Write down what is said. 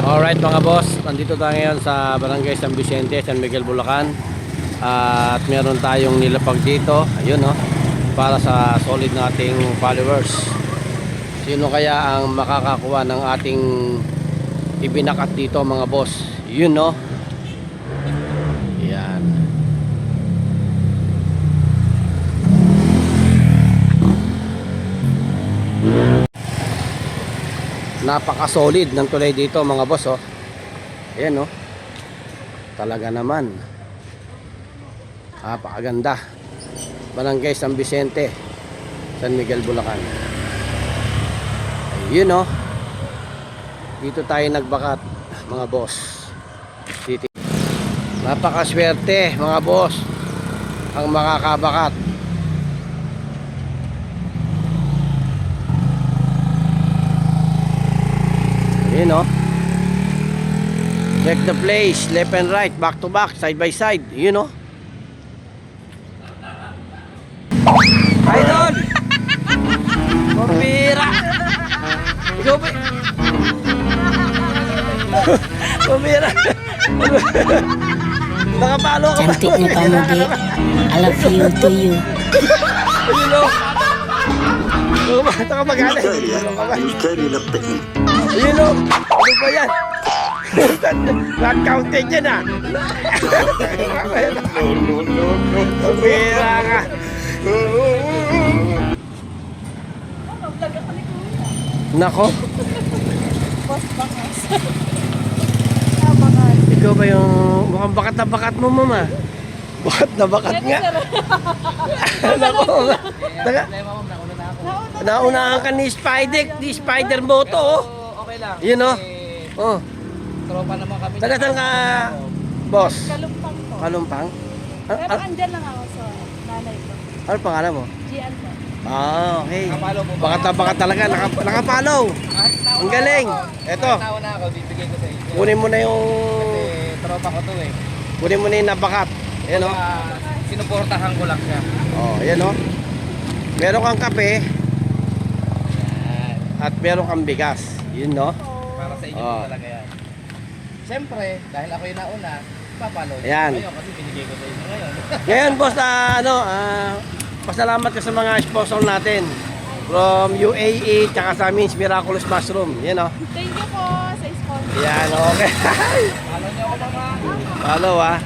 Alright mga boss, nandito tayo ngayon sa Barangay San Vicente, San Miguel, Bulacan. At meron tayong nilapag dito, ayun no, para sa solid nating followers. Sino kaya ang makakakuha ng ating ibinakat dito mga boss? Yun no. Yan. Napaka-solid ng tulay dito mga boss oh. Ayan oh. Talaga naman. Napakaganda. Barangay San Vicente, San Miguel, Bulacan. Ayun oh. Dito tayo nagbakat mga boss. Dito. Napakaswerte mga boss ang makakabakat. Ayun oh. Check the place, left and right, back to back, side by side. Yun oh. Idol! Pambira! Ikaw ba? Pambira! Nakapalo ka ba? Cantik ni kamu, Dek. I love you to you. Ayun oh. Nakapagalan. Ayun oh. Ano ba yan? Not-counted yan ah. Pambira ka. Nako. Ikaw ba yung mukhang bakat na bakat mo, mama? Bakat na bakat nga. Nako. Naunahan ka ni Spider Moto oh. Okay lang. Yun oh. Oh. Tropa naman kami. Taga saan ka, boss? Kalumpang po. Kalumpang? Pero andyan lang ako sa nanay ko. Ano pangalan mo? Gian po. Ah, okay. Nakapalo mo ba? Bakat na bakat talaga. Nakapalaw. Ang galing. Eto, Tawa na ako, bibigay ko sa inyo. kunin mo na yung... Kasi tropa ko to eh. Kunin mo na yung nabakat. Ayan o. Sinuportahan ko lang siya. Oh, ayan o. Meron kang kape Yan. at meron kang bigas. Yun no. Para sa inyo Oh. talaga yan. Siyempre, dahil ako yung nauna, papalo. Ayan. Ngayon kasi binigay ko sa inyo ngayon. Ngayon boss, pasalamat ka sa mga sponsor natin. From UAE, tsaka sa Min's Miraculous Mushroom. Yan o. Thank you po sa sponsor. Yan, okay. Palo niyo ako mga. Follow ah.